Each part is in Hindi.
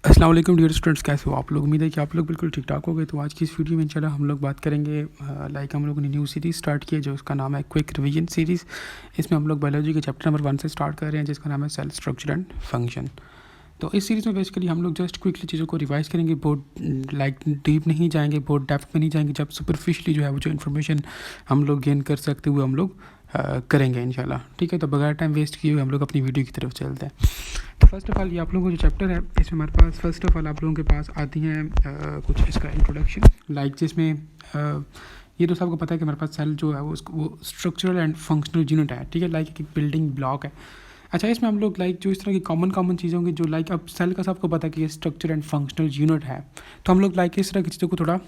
अस्सलाम वालेकुम डियर स्टूडेंट्स, कैसे हो आप लोग। उम्मीद है कि आप लोग बिल्कुल ठीक ठाक हो गए। तो आज की इस वीडियो में इंशाल्लाह हम लोग बात करेंगे हम लोगों ने न्यू सीरीज़ स्टार्ट की है जो उसका नाम है क्विक रिवीजन सीरीज़। इसमें हम लोग बायोलॉजी के चैप्टर नंबर 1 से स्टार्ट कर रहे हैं जिसका नाम है सेल स्ट्रक्चर एंड फंक्शन। तो इस सीरीज़ में बेसिकली हम लोग जस्ट क्विकली चीज़ों को रिवाइज करेंगे, बहुत डीप नहीं जाएंगे, बहुत डेप्थ में नहीं जाएंगे। जब सुपरफिशली जो है वो जो इन्फॉर्मेशन हम लोग गेन कर सकते हुए हम लोग करेंगे इंशाल्लाह। ठीक है, तो बगैर टाइम वेस्ट किए हुए हम लोग अपनी वीडियो की तरफ चलते हैं। तो फर्स्ट ऑफ़ ऑल ये आप लोगों को जो चैप्टर है इसमें हमारे पास फर्स्ट ऑफ़ ऑल आप लोगों के पास आती हैं कुछ इसका इंट्रोडक्शन जिसमें ये तो सबको पता है कि हमारे पास सेल जो है वो स्ट्रक्चरल एंड फंक्शनल यूनिट है। ठीक है, एक बिल्डिंग ब्लॉक है। अच्छा, इसमें हम लोग जो इस तरह की कॉमन चीज़ें होंगी जो अब सेल का सबको पता है कि ये स्ट्रक्चर एंड फंक्शनल यूनिट है, तो हम लोग इस तरह की चीज़ों को थोड़ा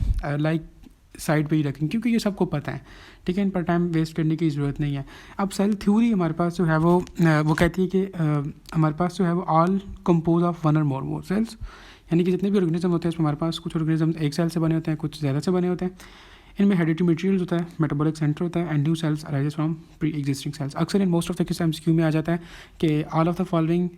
साइड पे ही रखेंगे क्योंकि ये सबको पता है। ठीक है, इन पर टाइम वेस्ट करने की ज़रूरत नहीं है। अब सेल थ्योरी हमारे पास जो है वो कहती है कि हमारे पास जो है वो ऑल कंपोज ऑफ वन और मोर सेल्स, यानी कि जितने भी ऑर्गेनिज्म होते हैं उसमें हमारे पास कुछ ऑर्गेनिज्म एक सेल से बने होते हैं, कुछ ज़्यादा से बने होते हैं। इनमें हेरिडिटरी मटेरियल होता है, मेटाबॉलिक सेंटर होता है and new cells arises from pre existing cells. अक्सर in most of the case MCQ में आ जाता है कि all of the following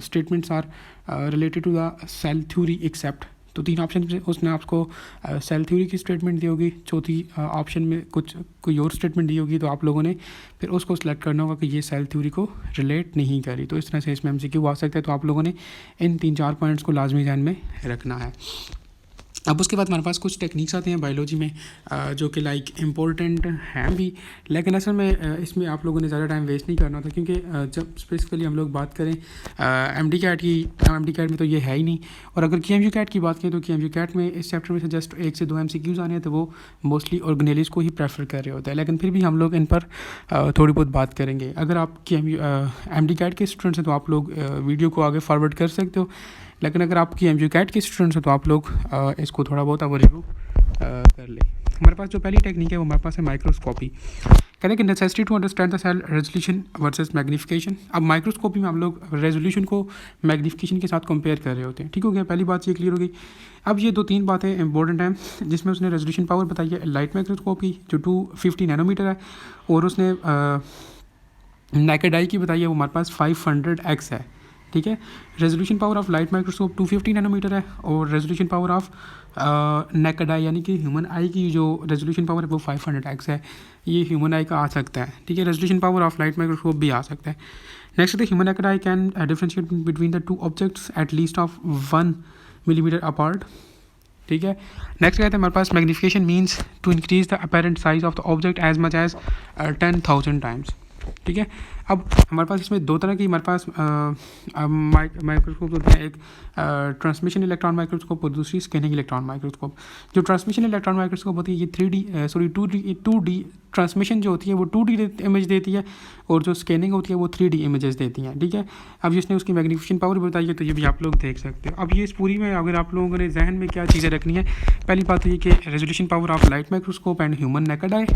statements are related to the cell theory except. तो 3 ऑप्शन में उसने आपको सेल थ्योरी की स्टेटमेंट दी होगी, चौथी ऑप्शन में कोई और स्टेटमेंट दी होगी, तो आप लोगों ने फिर उसको सिलेक्ट करना होगा कि ये सेल थ्योरी को रिलेट नहीं करी। तो इस तरह से इसमें एमसीक्यू आ सकता है। तो आप लोगों ने इन 3-4 पॉइंट्स को लाजमी ध्यान में रखना है। अब उसके बाद हमारे पास कुछ टेक्निक्स आती हैं बायोलॉजी में जो कि इम्पोर्टेंट हैं भी, लेकिन असल में इसमें आप लोगों ने ज़्यादा टाइम वेस्ट नहीं करना था क्योंकि जब स्पेसिफिकली हम लोग बात करें एमडी कैट में तो ये है ही नहीं। और अगर केएमयू कैट की बात करें तो केएमयू कैट में इस चैप्टर में से जस्ट 1 से 2 एमसीक्यूज़ आने हैं, तो वो मोस्टली ऑर्गेनेलिस को ही प्रेफर कर रहे होते हैं, लेकिन फिर भी हम लोग इन पर थोड़ी बहुत बात करेंगे। अगर आप एमडी कैट के स्टूडेंट्स हैं तो आप लोग वीडियो को आगे फॉरवर्ड कर सकते हो, लेकिन अगर आप केएमयू कैट के स्टूडेंट्स हैं तो आप लोग इसको थोड़ा बहुत अब रिव्यू कर ले। हमारे पास जो पहली टेक्निक है वो हमारे पास है माइक्रोस्कोपी। कहते हैं कि necessity to understand the cell resolution versus magnification. अब माइक्रोस्कोपी में हम लोग रेजोल्यूशन को मैग्नीफिकेशन के साथ कंपेयर कर रहे होते हैं। ठीक हो गया, पहली बात ये क्लियर हो गई। अब ये 2-3 बातें इंपॉर्टेंट हैं जिसमें उसने रेजोल्यूशन पावर बताई है लाइट माइक्रोस्कोप की जो 250 नैनोमीटर है, और उसने नेकेड आई की बताई है वो हमारे पास 500x है। ठीक है, resolution power of light microscope 250 nanometre है, और resolution power of naked eye यानी कि ह्यूमन आई की जो रेजोल्यूशन पावर है वो 500x है। ये ह्यूमन आई का आ सकता है। ठीक है, resolution power of light microscope भी आ सकता है। नेक्स्ट है human naked eye can differentiate between the 2 objects at least of 1 millimetre apart. ठीक है, नेक्स्ट कहते हैं हमारे पास magnification means to increase the apparent size of the object as much as 10,000 times. ठीक है, अब हमारे पास इसमें 2 तरह की हमारे पास माइक्रोस्कोप होते हैं, एक ट्रांसमिशन इलेक्ट्रॉन माइक्रोस्कोप और दूसरी स्कैनिंग इलेक्ट्रॉन माइक्रोस्कोप। जो ट्रांसमिशन इलेक्ट्रॉन माइक्रोस्कोप होती है ये 2D ट्रांसमिशन जो होती है वो 2D इमेज देती है, और जो स्कैनिंग होती है वो 3D इमेजेस देती हैं। ठीक है, अब जिसने उसकी मैग्नीफिकेशन पावर बताई है तो ये भी आप लोग देख सकते हो। अब ये इस पूरी में अगर आप लोगों ने जहन में क्या चीज़ें रखनी है, पहली बात तो ये कि resolution power of light microscope and human naked आई।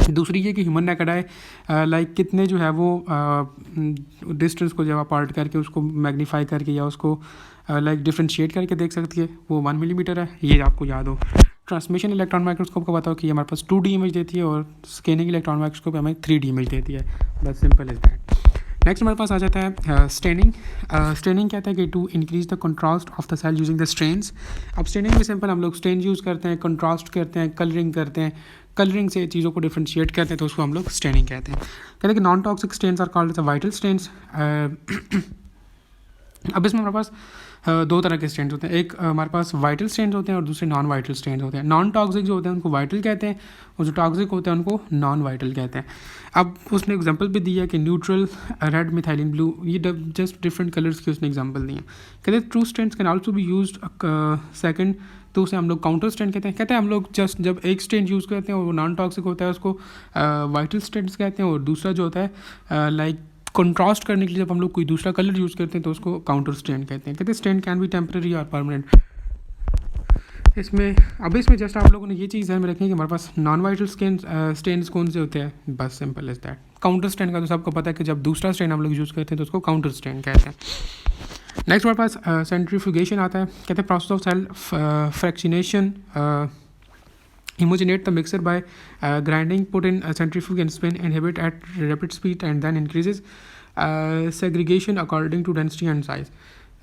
दूसरी ये कि ह्यूमन नेकेड आई कितने जो है वो डिस्टेंस को जब अपार्ट करके उसको मैग्नीफाई करके या उसको डिफ्रेंशिएट करके देख सकती है, वो 1 मिलीमीटर है। ये आपको याद हो। ट्रांसमिशन इलेक्ट्रॉन माइक्रोस्कोप का बताओ कि ये हमारे पास 2D इमेज देती है, और स्कैनिंग इलेक्ट्रॉन माइक्रोस्कोप हमें 3D इमेज देती है। बस सिंपल इज दैट। नेक्स्ट हमारे पास आ जाता है स्टेनिंग। स्टेनिंग कहता है कि to increase the contrast of the cell using the stains. अब स्टेनिंग में सिंपल हम लोग स्टेन यूज़ करते हैं, कंट्रास्ट करते हैं, कलरिंग करते हैं, कलरिंग से चीज़ों को डिफ्रेंशिएट करते हैं, तो उसको हम लोग स्टेनिंग कहते हैं। कहते हैं कि non toxic stains are called the vital stains. अब इसमें हमारे पास 2 तरह के स्टेन्स होते हैं, एक हमारे पास वाइटल स्टेन्स होते हैं और दूसरे नॉन वाइटल स्टेन्स होते हैं। नॉन टॉक्सिक जो होते हैं उनको वाइटल कहते हैं, और जो टॉक्सिक होते हैं उनको नॉन वाइटल कहते हैं। अब उसने एग्जांपल भी दी है कि न्यूट्रल, रेड, मिथाइलिन ब्लू, ये जस्ट डिफरेंट कलर्स की उसने एग्जांपल दी है। कहते हैं true stains can also be used second, तो उसे हम लोग काउंटर स्टेन कहते हैं। कहते हैं हम लोग जस्ट जब एक स्टेन यूज़ करते हैं और वो नॉन टॉक्सिक होता है उसको वाइटल स्टेन्स कहते हैं, और दूसरा जो होता है कंट्रास्ट करने के लिए जब हम लोग कोई दूसरा कलर यूज़ करते हैं तो उसको काउंटर स्टेन कहते हैं। कहते हैं स्टेन कैन बी टेम्पररी और परमानेंट। इसमें जस्ट आप लोगों ने ये चीज़ ध्यान में रखनी है कि हमारे पास नॉन वाइटल स्टेन्स कौन से होते हैं, बस simple is that. Counter stand का तो सबको पता है कि जब दूसरा स्टेन हम लोग यूज़ करते हैं तो उसको काउंटर स्टेन कहते हैं। नेक्स्ट हमारे पास सेंट्रीफ्यूगेशन आता है। कहते हैं process of cell fractionation homogenate the mixture by grinding, put in a centrifuge and spin, inhibit at rapid speed and then increases segregation according to density and size.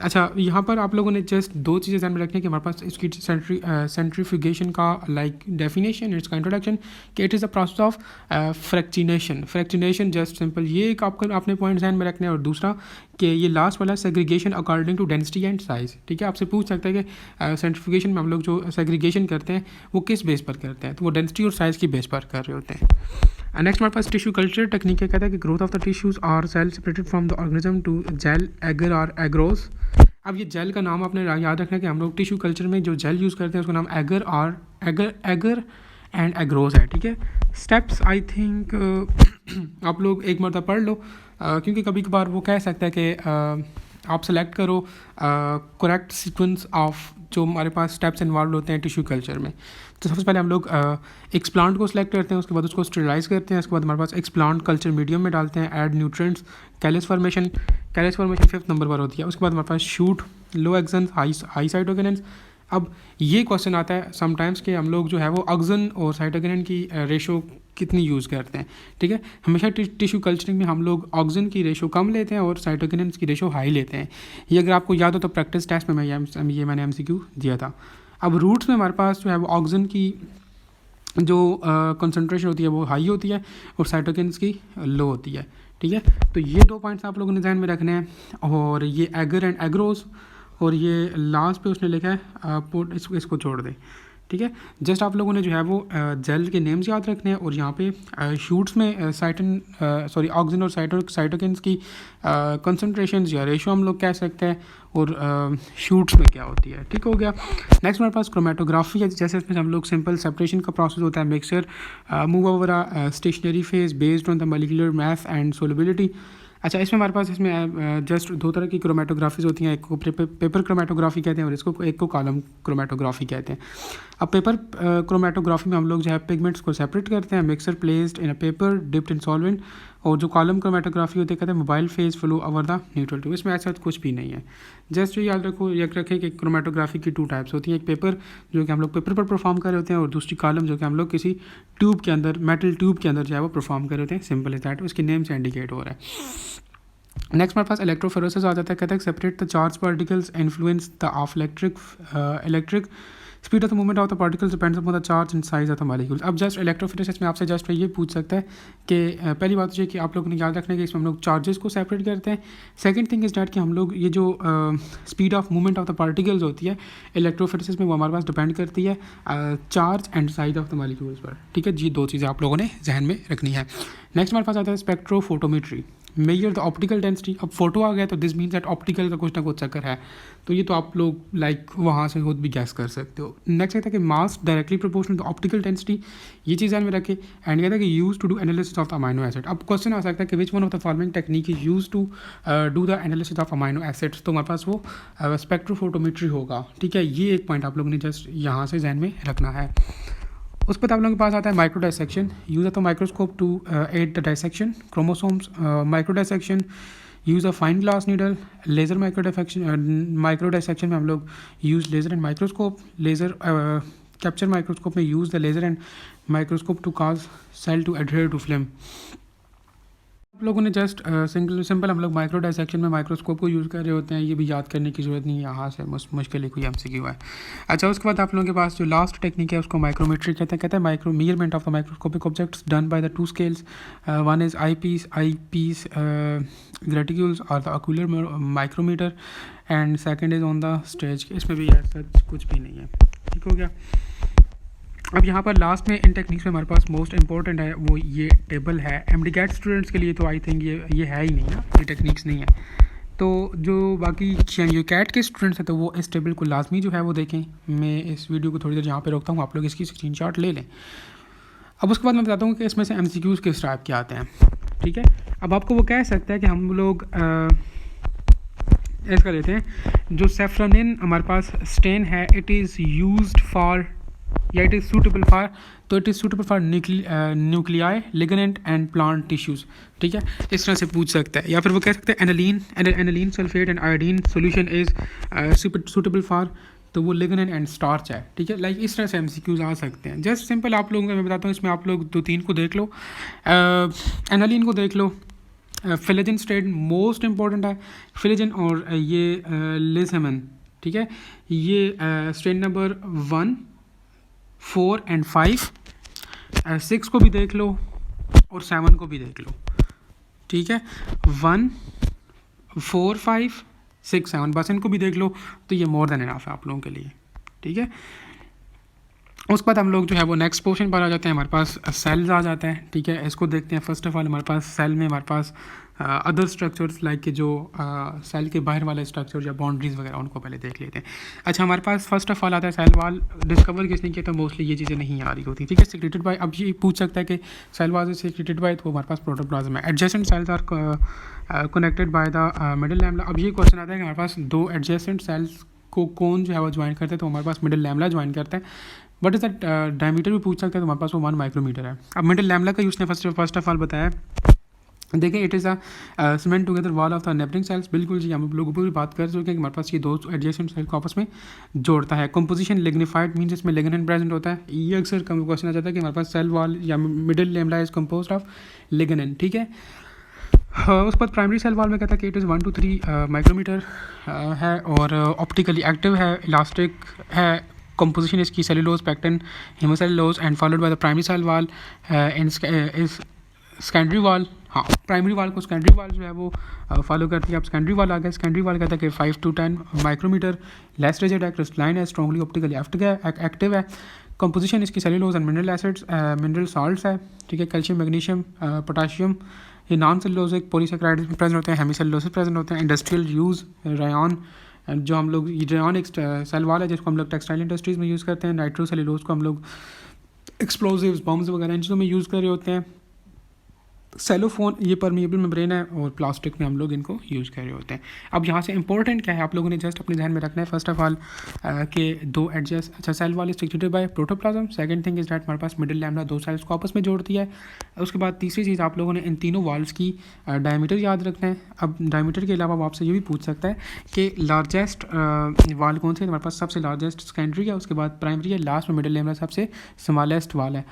अच्छा, यहाँ पर आप लोगों ने जस्ट दो चीज़ें ध्यान में रखनी है कि हमारे पास इसकी सेंट्रीफ्यूगेशन का लाइक डेफिनेशन, इट्स का इंट्रोडक्शन, कि it is a process of fractionation just simple, ये एक आपको आपने पॉइंट ध्यान में रखना है। और दूसरा कि ये लास्ट वाला segregation according to density and size, ठीक है। आपसे पूछ सकते हैं कि सेंट्रीफ्यूगेशन में हम लोग जो सेग्रीगेशन करते हैं वो किस बेस पर करते हैं, तो वो डेंसिटी और साइज़ की बेस पर कर रहे होते हैं। नेक्स्ट हमारे पास टिश्यू कल्चर टेक्निक है, कहता है कि growth of the tissues are cell separated from the organism to gel, agar और एग्रोस। अब ये जेल का नाम आपने याद रखना है कि हम लोग टिश्यू कल्चर में जो जेल यूज़ करते हैं उसका नाम एगर एंड एग्रोस है, ठीक है। स्टेप्स आई थिंक आप लोग एक मरतबा पढ़ लो, क्योंकि कभी कभार वो कह सकता है कि आप सेलेक्ट करो करेक्ट सीक्वेंस ऑफ जो हमारे पास स्टेप्स इन्वॉल्व होते हैं टिश्यू कल्चर में। तो सबसे पहले हम लोग एक्सप्लांट को सिलेक्ट करते हैं, उसके बाद उसको स्टेरिलाइज करते हैं, उसके बाद हमारे पास एक्सप्लांट कल्चर मीडियम में डालते हैं, add nutrients, callus formation 5th number पर होती है। उसके बाद हमारे पास शूट, लो एक्सन, हाई साइटोकिनेंस। अब ये क्वेश्चन आता है समटाइम्स कि हम लोग जो है वो ऑक्सन और साइटोकिनेंस की रेशो कितनी यूज़ करते हैं, ठीक है। हमेशा टिश्यू कल्चरिंग में हम लोग ऑक्सन की रेशो कम लेते हैं और साइटोकिनेंस की रेशो हाई लेते हैं। ये अगर आपको याद हो तो प्रैक्टिस टेस्ट में मैंने MCQ दिया था। अब रूट्स में हमारे पास जो है वो ऑक्सन की जो कंसंट्रेशन होती है वो हाई होती है और साइटोकिन्स की लो होती है, ठीक है। तो ये दो पॉइंट्स आप लोगों ने ध्यान में रखने हैं। और ये एगर एंड एग्रोस, और ये लास्ट पे उसने लिखा है इसको छोड़ दे, ठीक है। जस्ट आप लोगों ने जो है वो जेल के नेम्स याद रखने हैं और यहाँ पे शूट्स में ऑक्सीजन और साइटोकिन्स की कंसंट्रेशन या रेशो हम लोग कह सकते हैं, और शूट्स में क्या होती है, ठीक हो गया। नेक्स्ट हमारे पास क्रोमेटोग्राफी है, जैसे इसमें हम लोग सिंपल सेपरेशन का प्रोसेस होता है, mixture move over stationary phase based on the molecular mass and solubility. अच्छा, इसमें हमारे पास इसमें जस्ट दो तरह की क्रोमेटोग्राफीज होती हैं, एक को पेपर क्रोमेटोग्राफी कहते हैं और एक को कॉलम क्रोमेटोग्राफी कहते हैं। अब पेपर क्रोमेटोग्राफी में हम लोग जो है पिगमेंट्स को सेपरेट करते हैं, mixer placed in a paper dipped in solvent. और जो कॉलम क्रोमेटोग्राफी होती है कहते हैं mobile phase flow over the neutral tube. इसमें ऐसा कुछ भी नहीं है। जस्ट जो याद रखें कि क्रोमेटोग्राफी की 2 टाइप्स होती हैं, एक पेपर जो कि हम लोग पेपर पर परफॉर्म कर रहे होते हैं और दूसरी कॉलम जो कि हम लोग किसी ट्यूब के अंदर, मेटल ट्यूब के अंदर जो है वो परफॉर्म कर रहे होते हैं। सिंपल इज दैट, उसके नेम से इंडिकेट हो रहा है। नेक्स्ट हमारे पास इलेक्ट्रोफोरेसिस आ जाता है, कहता है separate the charge particles influence the of electric speed of the movement of the particles depends upon the charge and size of the molecules. अब जस्ट इलेक्ट्रोफोरेसिस में आपसे जस्ट ये पूछ सकता है कि पहली बात ये कि आप लोगों ने याद रखना है कि इसमें हम लोग चार्जेस को सेपरेट करते हैं। सेकंड थिंग इज डैट कि हम लोग ये जो speed of movement of the particles होती है इलेक्ट्रोफोरेसिस में, वो हमारे पास डिपेंड करती है charge and size of the molecules पर, ठीक है जी। 2 चीज़ें आप लोगों ने जहन में रखनी है। नेक्स्ट हमारे पास आता है spectrophotometry, measure the optical density. अब फोटो आ गया तो दिस मीन्स दैट ऑप्टिकल का कुछ ना कुछ चक्कर है, तो ये तो आप लोग लाइक वहाँ से खुद भी गैस कर सकते हो। नेक्स्ट कहता है कि mass directly proportional to optical density, ये चीज़ ध्यान में रखें। एंड कहता है कि use to do analysis of amino acid. अब क्वेश्चन आ सकता है कि which one of the following technique is use to do the analysis of amino acids, तो हमारे पास वो स्पेक्ट्रोफोटोमेट्री होगा, ठीक है। ये एक पॉइंट आप लोगों ने जस्ट यहाँ से ध्यान में रखना है। उस पर आप लोगों के पास आता है micro dissection, use of microscope to aid the dissection chromosomes, micro dissection, use of fine glass needle, laser micro dissection में हम लोग use laser and microscope, laser capture microscope में use the laser and microscope to cause cell to adhere to film. आप लोगों ने जस्ट सिंपल हम लोग माइक्रो डाइसेक्शन में माइक्रोस्कोप को यूज़ कर रहे होते हैं, ये भी याद करने की ज़रूरत नहीं है, यहाँ से मुश्किल ही कोई MCQ है। अच्छा, उसके बाद आप लोगों के पास जो लास्ट टेक्निक है उसको माइक्रोमेट्री कहते हैं micro measurement of the microscopic objects done by the 2 scales, one is eyepiece graticules और the ocular micrometer, and second is on the stage. इसमें भी ऐसा कुछ भी नहीं है, ठीक हो गया। अब यहाँ पर लास्ट में इन टेक्निक्स में हमारे पास मोस्ट इंपॉर्टेंट है वो ये टेबल है। MD-CAT स्टूडेंट्स के लिए तो आई थिंक ये है ही नहीं ना, ये टेक्निक्स नहीं है। तो जो बाकी CAT के स्टूडेंट्स हैं तो वो इस टेबल को लाजमी जो है वो देखें। मैं इस वीडियो को थोड़ी देर यहाँ पे रोकता हूँ, आप लोग इसकी स्क्रीनशॉट ले लें। अब उसके बाद मैं बताता हूँ कि इसमें से MCQs किस टाइप के आते हैं, ठीक है। अब आपको वो कह सकता है कि हम लोग ऐसा लेते हैं, जो सेफ्रोनिन हमारे पास स्टेन है, इट इज़ यूज्ड फॉर या इट इज़ सूटेबल फॉर, तो it is suitable for nuclei, lignin and plant tissues, ठीक है। इस तरह से पूछ सकता है। या फिर वो कह सकते हैं aniline sulphate and iodine solution is suitable for, तो वो लिगनेंट एंड स्टार्च है, ठीक है। लाइक इस तरह से MCQs आ सकते हैं। जस्ट सिंपल आप लोगों को मैं बताता हूँ, इसमें आप लोग 2-3 को देख लो, एनालीन को देख लो। फिलेजन स्ट्रेन मोस्ट इंपॉर्टेंट है, फिलेजन और ये लिसमन, ठीक है। ये स्ट्रेन नंबर 1, 4 एंड 5, 6 को भी देख लो और 7 को भी देख लो, ठीक है। 1, 4, 5, 6, 7 बस इनको भी देख लो तो ये मोर देन इनफ है आप लोगों के लिए, ठीक है। उसके बाद हम लोग जो है वो नेक्स्ट पोर्शन पर आ जाते हैं, हमारे पास सेल्स आ जाते हैं, ठीक है। इसको देखते हैं। फर्स्ट ऑफ ऑल हमारे पास सेल में हमारे पास अदर स्ट्रक्चर्स लाइक के जो सेल के बाहर वाले स्ट्रक्चर या बाउंड्रीज वगैरह उनको पहले देख लेते हैं। अच्छा, हमारे पास फर्स्ट ऑफ ऑल आता है सेल वाल। डिस्कवर किसने किया? तो मोस्टली ये चीज़ें नहीं आ रही होती, ठीक है। सिक्रेटेड बाय, अब ये पूछ सकता है कि cell wall is secreted by, तो हमारे पास प्रोटोप्लाज्म है। Adjacent cells are connected by the middle lamella. अब ये क्वेश्चन आता है कि हमारे पास दो एडजेसेंट सेल्स को कौन जो है वो ज्वाइन करते हैं, तो हमारे पास मिडल लैमेला ज्वाइन करता है। वट इज़ द डायमीटर भी पूछ सकते हैं, तो हमारे पास वो 1 माइक्रोमीटर है। अब मिडल लैमेला का यूज़ ने फर्स्ट ऑफ ऑल बताया, देखिए it is a cement together wall of the neighbouring cells. बिल्कुल जी, हम लोगों पर भी बात कर चुके हैं कि हमारे पास ये दो एडजेसेंट सेल को आपस में जोड़ता है। कंपोजिशन लिग्निफाइड मीन्स इसमें लिग्निन प्रेजेंट होता है। ये अक्सर क्वेश्चन आ जाता है कि हमारे पास सेल वॉल या middle lamella is composed of lignin, ठीक है। उस पर प्राइमरी सेल वॉल में कहता है कि इट इज़ 1 to 3 माइक्रोमीटर है और ऑप्टिकली एक्टिव है, इलास्टिक है। कंपोजिशन इसकी cellulose, pectin, hemicellulose and followed by the primary cell wall in secondary wall. हाँ, प्राइमरी वॉल को सेकेंडरी वॉल जो है वो फॉलो करती है। अब सेकेंडरी वॉल आ गया। सेकेंडरी वॉल कहता है कि 5 to 10 माइक्रोमीटर, लेस रिजिड है, क्रिस्टलाइन है, स्ट्रॉन्गली ऑप्टिकली एक्टिव है। कंपोजिशन इसकी cellulose and mineral acids, mineral salts है, ठीक है। कैल्शियम, मैग्नीशियम, पोटाशियम, ये नॉन सेलुलोजिक पॉलीसेकेराइड्स प्रेजेंट होते हैं, हेमीसेलुलोसिस प्रेजेंट होते हैं। इंडस्ट्रियल यूज़ रेयन, जो हम लोग रेयन एक सेल वॉल है जिसको हम लोग टेक्सटाइल इंडस्ट्रीज़ में यूज़ करते हैं। नाइट्रोसेलुलोज को हम लोग एक्सप्लोजिव्स, बॉम्ब्स वगैरह इन चीज़ों में यूज़ कर रहे होते हैं। सेलोफोन ये परमिएबल मेम्ब्रेन है और प्लास्टिक में हम लोग इनको यूज़ कर रहे होते हैं। अब यहाँ से इंपॉर्टेंट क्या है आप लोगों ने जस्ट अपने ध्यान में रखना है। फर्स्ट ऑफ ऑल के दो एडजस्ट, अच्छा cell wall is secreted by protoplasm. Second thing is that हमारे पास मिडिल लैमेला दो सेल्स को आपस में जोड़ती है। उसके बाद तीसरी चीज़ आप लोगों ने इन तीनों वॉल्स की डायमीटर याद रखना है। अब डायमीटर के अलावा वो आपसे ये भी पूछ सकता है कि लार्जेस्ट वॉल कौन सी है। हमारे पास सबसे लार्जेस्ट सेकेंडरी है, उसके बाद प्राइमरी है, लास्ट में मिडिल लैमेला सबसे स्मॉलेस्ट वॉल है।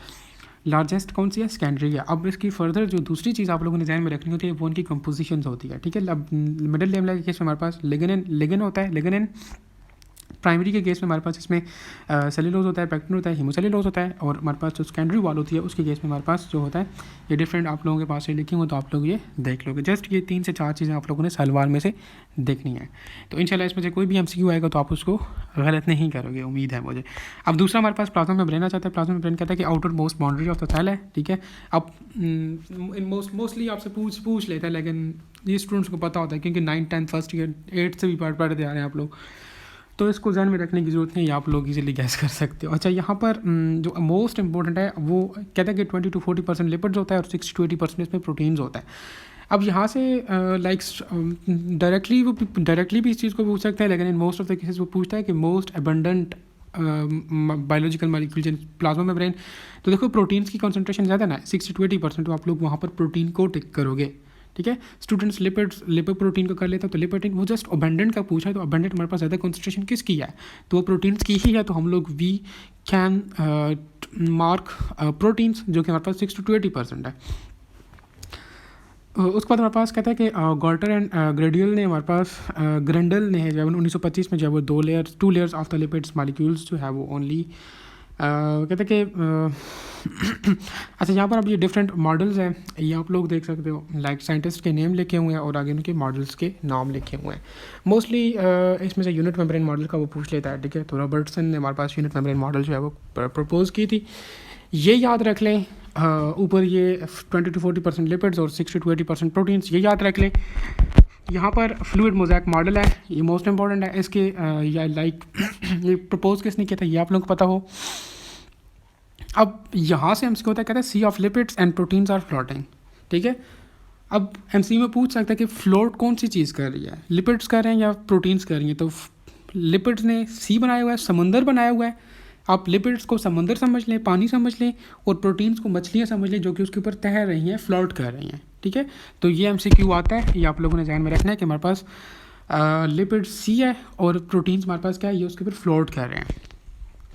लार्जेस्ट कौन सी है? सेकेंडरी है। अब इसकी फर्दर जो दूसरी चीज़ आप लोगों ने ध्यान में रखनी होती है वो उनकी कंपोजिशन होती है, ठीक है। अब मिडिल लैमेला के केस में हमारे पास लिग्निन होता है, लिग्निन। प्राइमरी के केस में हमारे पास इसमें सेलुलोज होता है, पैक्टिन होता है, हेमोसेलुलोज होता है। और हमारे पास जो सेकेंडरी वॉल होती है उसके केस में हमारे पास जो होता है ये डिफरेंट आप लोगों के पास से लिखी हो, तो आप लोग ये देख लोगे। जस्ट ये 3 से 4 चीज़ें आप लोगों ने सेल वॉल में से देखनी है। तो इंशाल्लाह इसमें से कोई भी MCQ आएगा तो आप उसको गलत नहीं करोगे, उम्मीद है मुझे। अब दूसरा हमारे पास प्लाज्मा मेम्ब्रेन आ जाता है। प्लाज्मा मेम्ब्रेन कहता है कि outermost boundary of the cell है, ठीक है। अब मोस्टली आपसे पूछ लेता है, लेकिन ये स्टूडेंट्स को पता होता है क्योंकि 9, 10 फर्स्ट ईयर 8 से भी पढ़ते आ रहे हैं आप लोग, तो इसको ध्यान में रखने की ज़रूरत नहीं है, आप लोग इजीली गैस कर सकते हो। अच्छा, यहाँ पर जो मोस्ट इंपॉर्टेंट है वो कहता है कि 20 to 40% लिपिड्स होता है और 60 to 80% इसमें प्रोटीन्स होता है। अब यहाँ से डायरेक्टली भी इस चीज़ को पूछ सकते हैं, लेकिन इन मोस्ट ऑफ द केसेस वो पूछता है कि most abundant biological molecules in plasma membrane. तो देखो प्रोटीन्स की कॉन्सेंट्रेशन ज़्यादा ना 60 to 80%, तो आप लोग वहाँ पर प्रोटीन को टिक करोगे, ठीक है। स्टूडेंट्स लिपिड प्रोटीन को कर लेता है, तो लिपिड वो जस्ट अबंडेंट का पूछा है, तो अबंडेंट हमारे पास ज़्यादा कॉन्सेंट्रेशन किसकी है, तो वो प्रोटीन्स की ही है। तो हम लोग वी कैन मार्क प्रोटीन्स जो कि हमारे पास 60 to 80% है। उसके बाद हमारे पास कहता है कि गॉल्टर एंड ग्रेडियल ने हमारे पास ग्रेंडल ने जो है 1925 में जो है वो 2 layers of the lipids molecules जो है वो ओनली कहते हैं कि अच्छा, यहाँ पर अब ये डिफरेंट मॉडल्स हैं, ये आप लोग देख सकते हो। लाइक साइंटिस्ट के नेम लिखे हुए हैं और आगे उनके मॉडल्स के नाम लिखे हुए हैं। मोस्टली इसमें से यूनिट मेम्ब्रेन मॉडल का वो पूछ लेता है, ठीक है। तो रॉबर्टसन ने हमारे पास यूनिट मेम्ब्रेन मॉडल जो है वो प्रपोज की थी। ये याद रख लें, ऊपर ये 20 to 40% लिपिड्स और 60 to 80% प्रोटीन्स, ये याद रख लें। यहाँ पर फ्लूइड मोज़ैक मॉडल है, ये मोस्ट इंपॉर्टेंट है। इसके या लाइक ये प्रपोज किसने किया था ये आप लोगों को पता हो। अब यहाँ से MCQ होता है, कहता है sea of lipids and proteins are floating, ठीक है। अब MCQ में पूछ सकता है कि फ्लोट कौन सी चीज़ कर रही है, लिपिड्स कर रहे हैं या प्रोटीन्स कर रही हैं। तो लिपिड्स ने सी बनाया हुआ है, समंदर बनाया हुआ है। आप लिपिड्स को समंदर समझ लें, पानी समझ लें, और प्रोटीन्स को मछलियाँ समझ लें जो कि उसके ऊपर तैर रही हैं, फ्लोट कर रही हैं, ठीक है। तो ये MCQ आता है, ये आप लोगों ने ध्यान में रखना है कि हमारे पास लिपिड सी है और प्रोटीन्स हमारे पास क्या है, ये उसके ऊपर फ्लोट कर रहे हैं।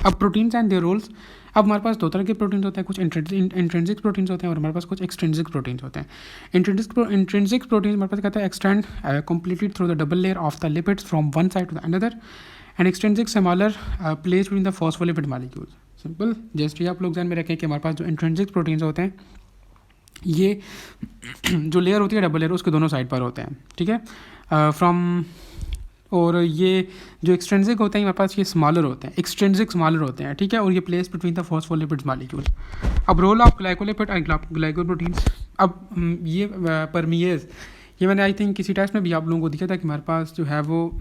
अब प्रोटीन्स एंड देयर रोल्स, अब हमारे पास दो तरह के प्रोटीन्स होते हैं, कुछ इंट्रिंसिक प्रोटीन्स होते हैं और हमारे पास कुछ एक्सट्रिंसिक प्रोटीन्स होते हैं। इंट्रिंसिक प्रोटीन्स हमारे पास कहता है extend completely through the double layer of the lipids from one side to the another, and extrinsic smaller place between the phospholipid molecules. Simple, just ये आप लोग ध्यान में रखें कि हमारे पास जो इंट्रिंसिक प्रोटीन्स होते हैं ये जो लेयर होती है डबल लेयर उसके दोनों साइड पर होते हैं, ठीक है, फ्रॉम, और ये जो एक्सट्रिंसिक होते हैं हमारे पास ये स्मॉलर होते हैं, एक्सट्रिंसिक स्मॉलर होते हैं, ठीक है, और ये place between the phospholipids molecule. अब role of glycolipid and glycoproteins, अब ये परमिएज, ये मैंने आई थिंक किसी टेस्ट में भी आप लोगों को दिखा था कि हमारे पास जो है वो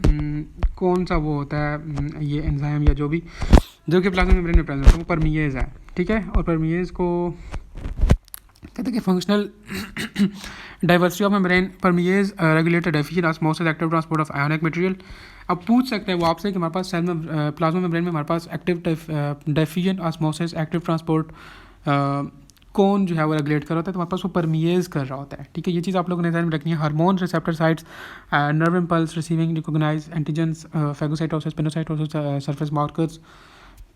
कौन सा वो होता है ये एंजाइम या जो भी जो कि प्लाज्मा मेम्ब्रेन में प्रेजेंट होता है वो परमिएज है, ठीक है, और परमिएज को कहते हैं कि functional diversity of membrane permease regulated efficient osmosis active transport of ionic material. अब पूछ सकते हैं वो आपसे कि हमारे पास सेल में प्लाज्मा मेम्ब्रेन में हमारे पास active deficient osmosis active transport कौन जो है वो रेगुलेट कर रहा होता है, तो हमारे पास वो परमिएज कर रहा होता है, ठीक है। ये चीज़ आप लोगों ने ध्यान में रखनी है। Hormone receptor sites, nerve impulse receiving recognize antigens, phagocytosis, pinocytosis, surface markers,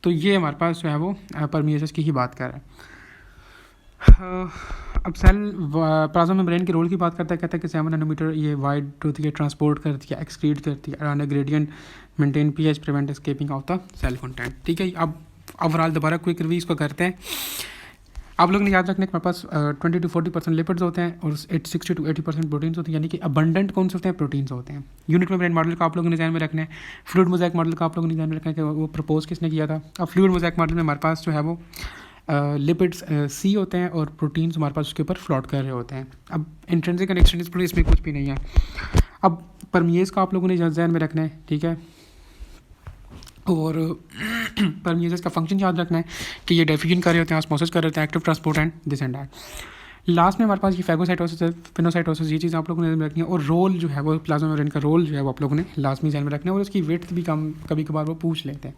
तो ये हमारे पास जो है वो परमिएज की ही बात कर रहा है। अब सेल प्लाज्मा मेम्ब्रेन के रोल की बात करता है, कहता है कि 7 नैनोमीटर ये वाइड होती है, ट्रांसपोर्ट करती है, एक्सक्रीट करती है around gradient, maintain pH, prevent escaping of the cell content, ठीक है। अब ओवरऑल दोबारा क्विक रिव्यू इसको करते हैं। आप लोग ने याद रखना कि हमारे पास 20 to 40% लिपिड्स होते हैं और 60 to 80% प्रोटीन्स होते हैं, यानी कि अबंडेंट कौन से होते हैं, प्रोटीन्स होते हैं। यूनिट मेम्ब्रेन मॉडल का आप लोगों ने ध्यान में रखना है। फ्लूइड मोज़ेक मॉडल का आप लोगों ने ध्यान में रखना है कि वो प्रपोज किसने किया था। अब फ्लूइड मोज़ेक मॉडल में हमारे पास जो है वो लिपिड्स सी होते हैं और प्रोटीन्स हमारे पास उसके ऊपर फ्लोट कर रहे होते हैं। अब इंट्रिंसिक एंड एक्सट्रिंसिक प्रोटीन इसमें कुछ भी नहीं है। अब परमिएज का आप लोगों ने ध्यान में रखना है, ठीक है, और परमिएज का फंक्शन याद रखना है कि ये डेफिशन कर रहे होते हैं, ऑस्मोसिस कर रहे होते हैं, active transport and this and that. Last में हमारे पास ये फैगोसाइटोसिस, पिनोसाइटोसिस, ये चीज़ आप लोगों ने ध्यान में रखनी है। और रोल जो है वो प्लाज्मा मेम्ब्रेन का रोल जो है वो आप लोगों ने लास्ट में ध्यान में रखना है, और उसकी वेट भी कभी कभार वो पूछ लेते हैं।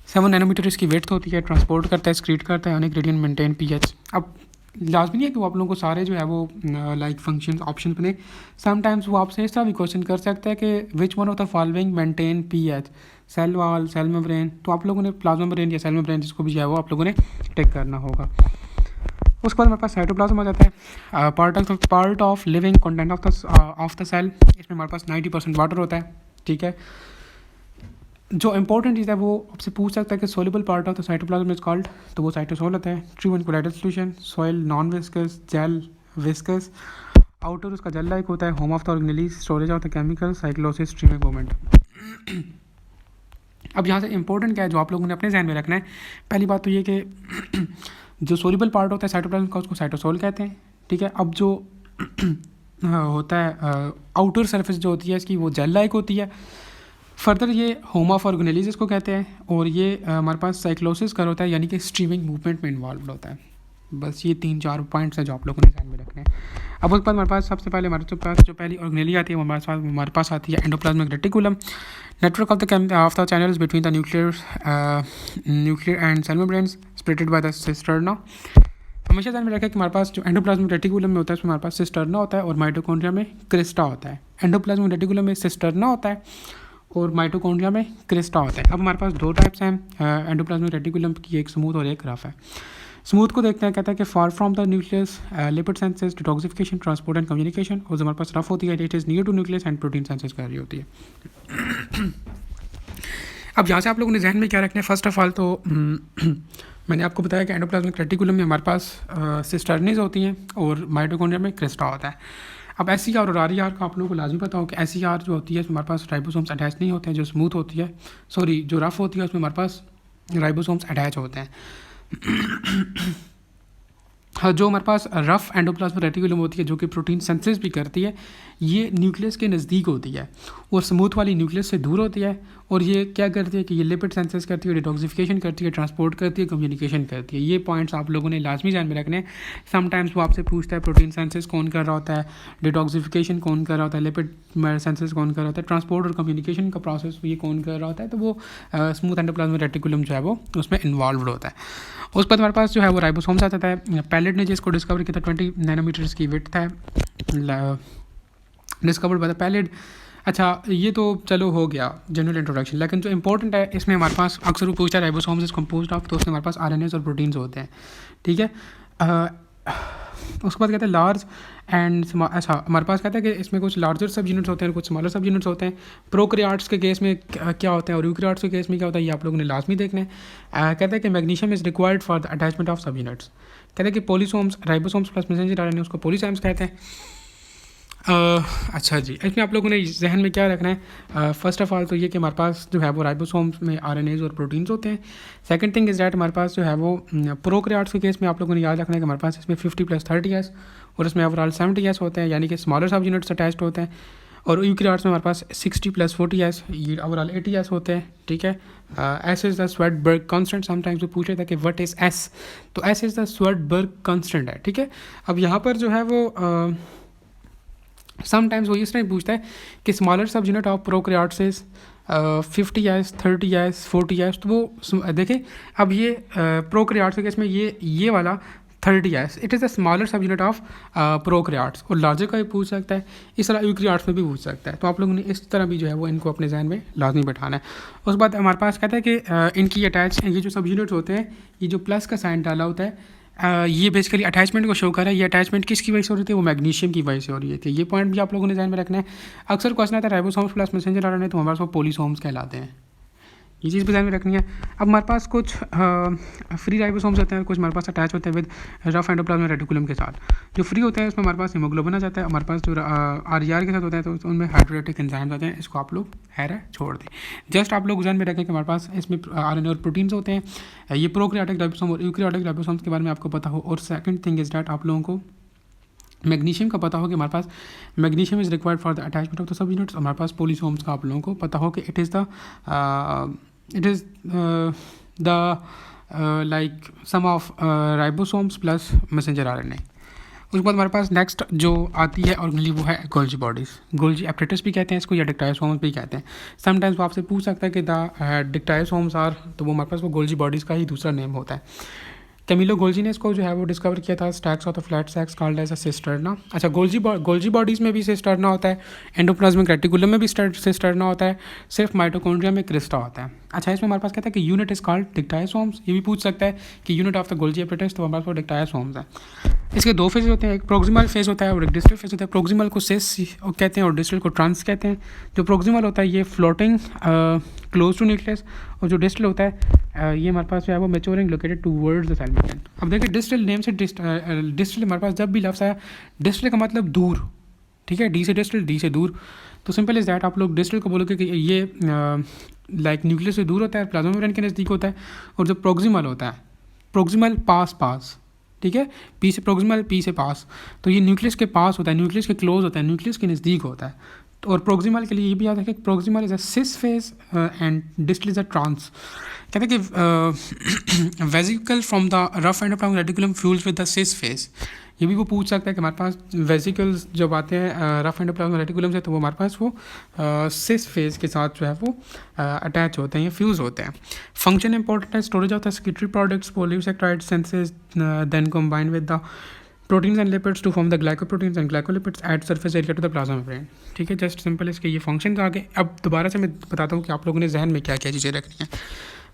7 नैनोमीटर इसकी वेट होती है, ट्रांसपोर्ट करता है, एक्सक्रीट करता है, अनेक ग्रेडियंट, मेंटेन पीएच। अब लाजमी नहीं है कि वो आप लोगों को सारे जो है वो लाइक फंक्शन ऑप्शन बने। समटाइम्स वो आपसे इस तरह भी क्वेश्चन कर सकता है कि which one of the following maintain pH, cell wall, cell membrane, तो आप लोगों ने प्लाज्मा मेम्ब्रेन या सेल मेम्ब्रेन जिसको भी जो है वो आप लोगों ने टिक करना होगा। उसके बाद हमारे पास साइटोप्लाज्म आ जाता है, part of living content of the cell. इसमें हमारे पास 90% वाटर होता है, ठीक है। जो इंपॉर्टेंट चीज़ है वो आपसे पूछ सकता है कि soluble part of the cytoplasm is called, तो वो साइटोसोल होता है। True and colloidal solution, sol, non viscous, gel, viscous, outer उसका जेल लाइक होता है, home of the organelle, storage of the chemical, cyclosis, streaming movement. अब यहाँ से इंपॉर्टेंट क्या है जो आप लोगों ने अपने ध्यान में रखना है। पहली बात तो ये कि जो सोल्यूबल पार्ट होता है साइटोप्लाज्म का उसको साइटोसोल कहते हैं, ठीक है। अब जो होता है आउटर सरफेस जो होती है इसकी वो जेल लाइक होती है। फर्दर ये होम ऑफ ऑर्गेनेलीज इसको कहते हैं, और ये हमारे पास साइक्लोसिस कर होता है, यानी कि स्ट्रीमिंग मूवमेंट में इन्वॉल्व होता है। बस ये 3-4 पॉइंट्स हैं जो आप लोगों ने ध्यान में रखने हैं। अब उसके बाद हमारे पास सबसे पहले हमारे पास जो पहली ऑर्गेनेली आती है वो हमारे पास आती है endoplasmic reticulum, network of the channels between the nuclear and cell membranes splitted by the cisterna. हमेशा ध्यान में रखें कि हमारे पास जो एंडोप्लाज्मिक रेटिकुलम में होता है उसमें हमारे पास सिस्टर्ना होता है और माइटोकॉन्ड्रिया में क्रिस्टा होता है। एंडोप्लाज्मिक रेटिकुलम में सिस्टर्ना होता है और माइटोकॉन्ड्रिया में क्रिस्टा होता है। अब हमारे पास दो टाइप्स हैं एंडोप्लाज्मिक रेटिकुलम की, एक स्मूथ और एक रफ है। स्मूथ को देखते हैं, कहता है कि far from the nucleus, lipid synthesis, detoxification, transport and communication. और जो हमारे पास रफ होती है it is near to nucleus and protein synthesis कर रही होती है। अब यहाँ से आप लोगों ने जहन में क्या रखना है, फर्स्ट ऑफ ऑल तो मैंने आपको बताया कि एंडोप्लाज्मिक रेटिकुलम में हमारे पास सिस्टर्नीज होती हैं और माइटोकॉन्ड्रिया में क्रिस्टा होता है। अब SCR और RER का आप लोगों को लाजमी पता हो कि SCR जो होती है उसमें हमारे पास राइबोसोम्स अटैच नहीं होते हैं, जो स्मूथ होती है जो रफ होती है उसमें हमारे पास राइबोसोम्स अटैच होते हैं। जो हमारे पास रफ एंडोप्लाज्मिक रेटिकुलम होती है जो कि प्रोटीन सिंथेसिस भी करती है, ये न्यूक्लियस के नज़दीक होती है और स्मूथ वाली न्यूक्लियस से दूर होती है। और ये क्या करती है कि ये लिपिड सेंसेस करती है, डिटॉक्सिफिकेशन करती है, ट्रांसपोर्ट करती है, कम्युनिकेशन करती है। ये पॉइंट्स आप लोगों ने लाजमी ध्यान में रखने हैं। समटाइम्स वो आपसे पूछता है प्रोटीन सेंसेस कौन कर रहा होता है, डिटॉक्सिफिकेशन कौन कर रहा होता है, लिपिड सेंसेस कौन कर रहा होता है, ट्रांसपोर्ट और कम्युनिकेशन का प्रोसेस ये कौन कर रहा होता है, तो वो स्मूथ एंडोप्लाज्मिक रेटिकुलम जो है वो उसमें इन्वॉल्व होता है। उस पर हमारे पास जो है वो राइबोसोम्स आता है। पैलेट ने जिसको डिस्कवर किया था 20 नैनोमीटर्स की विड्थ है, डिस्कवर्ड बाय द पैलेट। अच्छा, ये तो चलो हो गया जनरल इंट्रोडक्शन, लेकिन जो इंपॉर्टेंट है इसमें हमारे पास अक्सर वो पूछता है राइबोसोम्स इज कंपोज्ड ऑफ, तो उसमें हमारे पास आरएनएस और प्रोटीन्स होते हैं, ठीक है। उसके बाद कहते हैं लार्ज एंड अच्छा, हमारे पास कहता है कि इसमें कुछ लार्जर सब यूनिट्स होते हैं, कुछ स्मॉलर सब यूनिट्स होते हैं। प्रोकैरियोट्स के केस में क्या होते हैं और यूकैरियोट्स के केस में क्या होता है, ये आप लोगों ने लाजमी देखना है। कहता है कि magnesium is required for the attachment of सब यूनिट्स। कहते हैं कि पॉलीसोम्स, राइबोसोम्स प्लस मैसेंजर आरएनए उसको पॉलीसोम्स कहते हैं। अच्छा जी, इसमें आप लोगों ने जहन में क्या रखना है, फर्स्ट ऑफ ऑल तो ये कि हमारे पास जो है वो राइबोसोम्स में आरएनएज और प्रोटीन्स होते हैं। सेकंड थिंग इज़ दैट हमारे पास जो है वो प्रोकैरियोट्स के केस में आप लोगों ने याद रखना है कि हमारे पास इसमें 50 + 30s और इसमें ओवरऑल 70s होते हैं, यानी कि स्मॉलर सब यूनिट्स अटैच्ड होते हैं। और यूकैरियोट्स में हमारे पास 60 + 40s, ये ओवरऑल 80s होते हैं, ठीक है। S is the Svedberg constant, sometimes वो पूछ रहे थे कि व्हाट इज़ एस, तो S is the Svedberg constant है, ठीक है। अब यहाँ पर जो है वो समटाइम्स वो इस तरह पूछता है कि स्मॉलर सब unit of prokaryotes is 50s, 30s, 40s, तो वो देखें अब ये प्रोकैरियोट्स के केस में ये वाला 30s, it is the smaller सब यूनिट ऑफ प्रोकैरियोट्स, और लार्जर का भी पूछ सकता है, इस तरह यूकैरियोट्स में भी पूछ सकता है। तो आप लोगों ने इस तरह भी जो है वो इनको अपने जहन में लाजमी बैठाना है। उसके बाद हमारे पास कहता है कि इनकी अटैच ये जो सब यूनिट्स होते हैं, ये जो प्लस का साइन डाला होता है, ये बेसिकली अटैचमेंट को शो कर रहा है। ये अटैचमेंट किसकी वजह से हो रही थी, वो मैग्नीशियम की वजह से हो रही थी। ये पॉइंट भी आप लोगों ने ध्यान में रखना है। अक्सर क्वेश्चन आता है राइबोसोम्स प्लस मैसेंजर आरएनए, तो हमारे पास पॉलीसोम्स कहलाते हैं, ये चीज़ भी ध्यान में रखनी है। अब हमारे पास कुछ फ्री राइबोसोम्स होते हैं, कुछ हमारे पास अटैच होते हैं विद रफ एंडोप्लाज्मिक रेटिकुलम के साथ। जो फ्री होते हैं उसमें हमारे पास हीमोग्लोबिन आ जाता है, हमारे पास जो आरईआर के साथ होता है तो उनमें हाइड्रोलाइटिक एंजाइम्स होते हैं। इसको आप लोग छोड़ दें, जस्ट आप लोग ध्यान में रखें कि हमारे पास इसमें आरएनए और प्रोटीन्स होते हैं। ये प्रोकैरियोटिक राइबोसोम और यूकैरियोटिक राइबोसोम्स के बारे में आपको पता हो। और सेकंड थिंग इज डैट आप लोगों को मैग्नीशियम का पता हो कि हमारे पास magnesium is required for the attachment of the subunits. हमारे पास पॉलीसोम्स का आप लोगों को पता हो कि it is the like some of ribosomes plus messenger RNA. उसके बाद हमारे पास नेक्स्ट जो आती है ऑर्गेनली वो है गोल्जी बॉडीज़। गोल्जी एप्रेटस भी कहते हैं इसको, या डिक्टायोसोम्स भी कहते हैं। समटाइम्स वो आपसे पूछ सकता है कि द डिक्टायोसोम्स आर, तो वो हमारे पास वो गोल्जी बॉडीज़ का ही दूसरा नेम होता है। कैमिलो गोल्जी ने इसको जो है वो डिस्कवर किया था। Stacks of the flat stacks called as a cisterna. अच्छा, गोल्जी बॉडीज़ में भी सिस्टर्ना होता है, एंडोप्लाज्मिक रेटिकुलम में भी सिस्टर्ना होता है, सिर्फ माइटोकॉन्ड्रिया में क्रिस्टा होता है। अच्छा, इसमें हमारे पास कहता है कि यूनिट इज कॉल्ड डिक्टायोसोम्स। ये भी पूछ सकता है कि यूनिट ऑफ द गोल्जी एप्रेटस, तो हमारे पास डिक्टायोसोम्स है। इसके दो फेज होते हैं, एक प्रोक्सिमल फेज होता है और एक डिस्टल फेज होता है। प्रोक्सिमल को सिस कहते हैं और डिस्टल को ट्रांस कहते हैं। जो प्रोक्सिमल होता है ये फ्लोटिंग क्लोज टू न्यूक्लियस, और जो डिस्टल होता है ये हमारे पास जो है वो maturing located towards the cell membrane. अब देखिए डिस्टल नेम से डिस्टल हमारे पास जब भी लफ्ज़ आया, डिस्टल का मतलब दूर, ठीक है, डी से डिस्टल, डी से दूर। तो सिंपल इज़ दैट आप लोग डिस्टल को बोलोगे कि ये लाइक न्यूक्लियस से दूर होता है, प्लाज्मा मेम्ब्रेन के नज़दीक होता है। और जो प्रोक्सिमल होता है, प्रोक्सिमल पास, ठीक है, पी से प्रोक्सिमल, पी से पास, तो ये न्यूक्लियस के पास होता है, न्यूक्लियस के क्लोज होता है, न्यूक्लियस के नज़दीक होता है। तो और प्रोक्सिमल के लिए ये भी याद रखें, proximal is a cis face and distal is a trans. कहते हैं कि vesicle from the rough endoplasmic reticulum fuses with the cis face. ये भी वो पूछ सकता है कि हमारे पास वेसिकल्स जब आते हैं रफ एंडोप्लाज्मिक रेटिकुलम से, तो वो हमारे पास वो सिस फेज के साथ जो है वो अटैच होते हैं या फ्यूज़ होते हैं। फंक्शन इंपॉर्टेंट है, storage of the secretory products, polysaccharide synthesis then combine with the proteins and lipids to form the glycoproteins and glycolipids at surface area to the plasma membrane. ठीक है, जस्ट सिंपल इसके ये फंक्शन आ गए। अब दोबारा से मैं बताता हूँ कि आप लोगों ने जहन में क्या क्या चीज़ें रखनी है।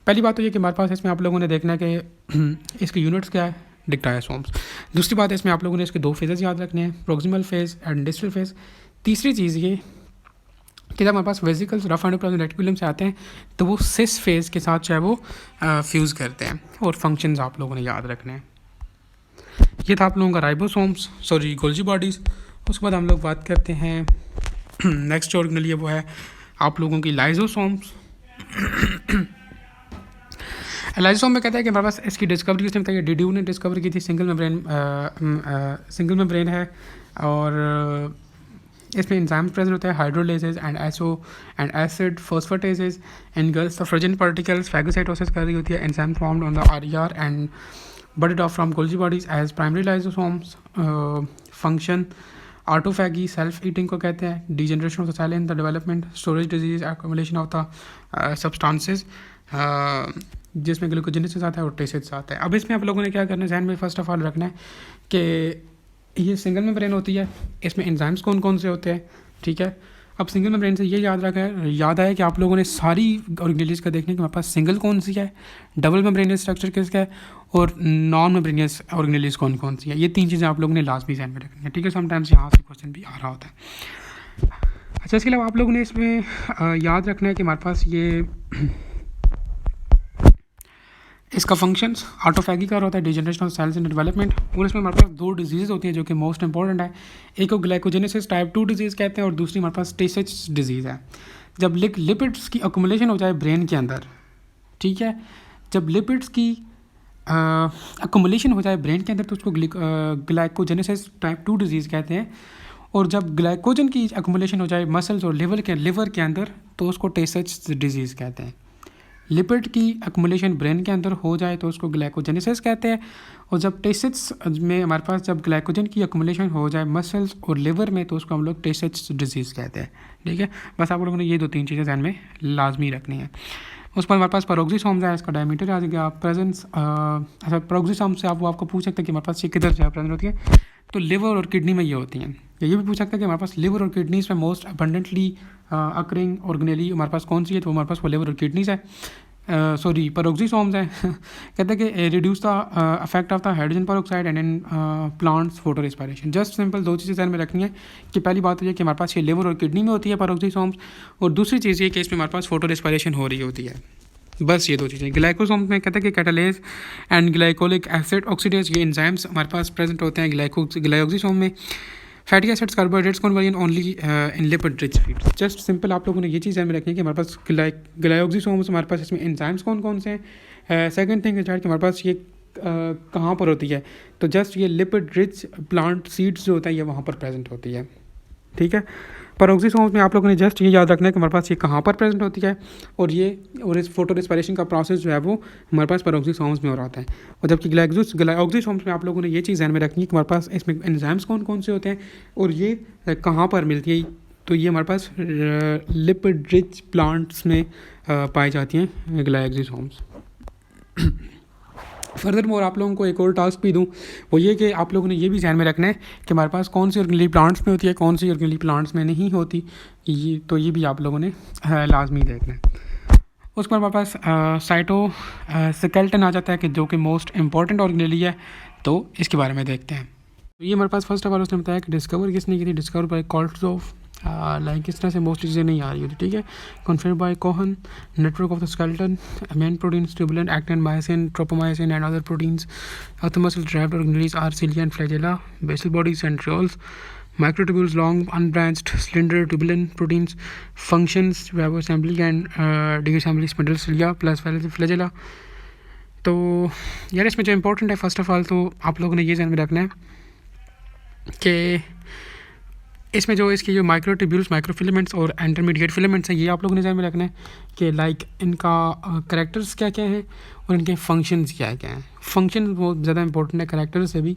पहली बात तो ये कि हमारे पास इसमें आप लोगों ने देखना है कि इसके यूनिट्स क्या है, डिक्टायोसोम्स। दूसरी बात इसमें आप लोगों ने इसके दो फेजेस याद रखने हैं, proximal phase and distal phase. तीसरी चीज़ ये कि जब हमारे पास वेसिकल्स रफ एंडोप्लाज्मिक रेटिकुलम से आते हैं तो वो सिस फेज के साथ जो है वो फ्यूज़ करते हैं। और फंक्शंस आप लोगों ने याद रखने हैं। ये था आप लोगों का राइबोसोम्स, सॉरी गोल्जी बॉडीज़। उसके बाद हम लोग बात करते हैं नेक्स्ट जो ऑर्गेनल है वो है आप लोगों की लाइजोसोम्स। लाइजोसोम में कहता है कि हमारे पास इसकी डिस्कवरी किसने बताई, डीडीयू ने डिस्कवर की थी। सिंगल मेम्ब्रेन है और इसमें एंजाइम्स प्रेजेंट होता है, hydrolases and acid phosphatases engulfs the frozen particles, phagocytosis कर रही होती है। Enzymes formed on the RER and budded off from Golgi bodies as primary lysosomes. Function autophagy, self eating को कहते हैं, degeneration of the cell in the development, storage disease, accumulation of the substances जिसमें ग्लूकोजेनेसिस आता है और टेसिस आता है। अब इसमें आप लोगों ने क्या करना है, ध्यान में फर्स्ट ऑफ ऑल रखना है कि ये सिंगल मेम्ब्रेन होती है, इसमें एंजाइम्स कौन कौन से होते हैं, ठीक है। अब सिंगल मेम्ब्रेन से ये याद आया कि आप लोगों ने सारी ऑर्गेनेलिस का देखने कि हमारे पास सिंगल कौन सी है, डबल मेम्ब्रेनियस स्ट्रक्चर किसका है और नॉन मेम्ब्रेनियस ऑर्गेनेलिस कौन कौन सी है। ये 3 चीज़ें आप लोगों ने लाजमी ध्यान में रखनी है, ठीक है। समटाइम्स यहाँ से क्वेश्चन भी आ रहा होता है। अच्छा, इसके अलावा आप लोगों ने इसमें याद रखना है कि हमारे पास ये इसका फंक्शंस ऑटोफैगी का होता है, degeneration of cells in development, और इसमें हमारे पास 2 डिजीज़ होती हैं जो कि मोस्ट इंपॉर्टेंट है। एक को ग्लाइकोजेनेसिस टाइप 2 डिजीज़ कहते हैं और दूसरी हमारे पास टेसेच डिजीज़ है। जब लिपिड्स की अकोमुलेशन हो जाए ब्रेन के अंदर, ठीक है, जब लिपिड्स की अकोमुलेशन हो जाए ब्रेन के अंदर तो उसको ग्लाइकोजेनेसिस टाइप 2 डिजीज़ कहते हैं। और जब ग्लाइकोजन की अकोमुलेशन हो जाए मसल्स और लिवर के अंदर तो उसको टेसेच डिजीज़ कहते हैं। लिपिड की अकोमुलेशन ब्रेन के अंदर हो जाए तो उसको ग्लाइकोजेनेसिस कहते हैं, और जब टेसेट्स में हमारे पास जब ग्लाइकोजन की अकोमुलेशन हो जाए मसल्स और लिवर में तो उसको हम लोग टेसेट्स डिजीज़ कहते हैं, ठीक है। बस आप लोगों ने ये 2-3 चीज़ें ध्यान में लाजमी रखनी है। उस पर हमारे पास पेरोक्सिसोम्स है, इसका डायमीटर आ जाएगा प्रेजेंस। अच्छा, पेरोक्सिसोम से आप आपको पूछ सकते हैं कि हमारे पास ये किधर से प्रेजेंट होती है, तो लिवर और किडनी में ये होती हैं। ये भी पूछ सकते हैं कि हमारे पास लिवर और किडनीज में मोस्ट अबंडेंटली अकरिंग ऑर्गेनेली हमारे पास कौन सी है, तो हमारे पास वो लिवर और किडनीज है। सॉरी पेरोक्सिसोम्स है। कहते हैं कि reduce the effect of the hydrogen peroxide and in plants photo respiration. Just simple 2 चीज़ें ध्यान में रखनी है कि पहली बात तो ये कि हमारे पास ये लिवर और किडनी में होती है पेरोक्सिसोम्स, और दूसरी चीज़ ये कि इसमें हमारे पास फोटो रेस्पिरेशन हो रही होती है। बस ये 2 चीज़ें। ग्लाइकोसोम्स में कहते हैं कि catalase and glycolic acid oxidase, ये एंजाइम्स हमारे पास प्रेजेंट होते हैं ग्लाइकोक्सिसोम में। Fatty acids carbohydrates conversion only in lipid rich feeds. Just simple आप लोगों ने ये चीज़ ध्यान में रखनी है कि हमारे पास ग्लाइकोक्सिसोम्स हमारे पास इसमें एंजाइम्स कौन कौन से हैं। सेकंड थिंग कि हमारे पास ये कहाँ पर होती है, तो जस्ट ये लिपिड रिच प्लांट सीड्स जो होता है ये वहाँ पर प्रेजेंट होती है, ठीक है। पेरोक्सिसोम्स में आप लोगों ने जस्ट ये याद रखना है कि हमारे पास ये कहाँ पर प्रेजेंट होती है, और इस फोटो रेस्पिरेशन का प्रोसेस जो है वो हमारे पास पेरोक्सिसोम्स में हो रहा होता है। और जबकि ग्लाइकोक्सिसोम्स में आप लोगों ने ये चीज़ ध्यान में रखनी है कि हमारे पास इसमें एंजाइम्स कौन कौन से होते हैं और ये कहाँ पर मिलती है, तो ये हमारे पास लिपिड रिच प्लांट्स में पाई जाती हैं ग्लाइकोक्सिसोम्स। फर्दर मोर आप लोगों को एक और टास्क भी दूं, वो ये कि आप लोगों ने ये भी ध्यान में रखना है कि हमारे पास कौन सी ऑर्गेनेली प्लांट्स में होती है, कौन सी ऑर्गेनेली प्लांट्स में नहीं होती, ये भी आप लोगों ने लाजमी देखना है। उसके बाद हमारे पास साइटोस्केलेटन आ जाता है कि जो कि मोस्ट इंपॉर्टेंट ऑर्गेनेली है, तो इसके बारे में देखते हैं। तो ये हमारे पास फर्स्ट ऑफ ऑल उसने बताया कि डिस्कवर किसने की थी, डिस्कवर बाय कोल्ट्जोफ। लाइक इस तरह से मोस्टली चीज़ें नहीं आ रही होती, ठीक है। Confirm by Kohn, network of the skeleton, main proteins tubulin, actin, myosin, tropomyosin and other proteins, other muscle derived organelles are cilia and flagella, basal bodies, centrioles, microtubules, long unbranched slender tubular proteins, functions web assembly and disassembly spindle cilia plus flagella। तो यार इसमें जो इम्पोर्टेंट है फर्स्ट ऑफ ऑल तो आप लोगों ने ये ध्यान में रखना है कि इसमें जो इसकी जो माइक्रोट्यूब्यूल्स, माइक्रोफिलामेंट्स और इंटरमीडिएट फिलामेंट्स हैं, ये आप लोगों ने ध्यान में रखना है कि लाइक इनका करैक्टर्स क्या क्या हैं और इनके फंक्शंस क्या क्या हैं। फंक्शन बहुत ज़्यादा इंपॉर्टेंट है करैक्टर्स से भी,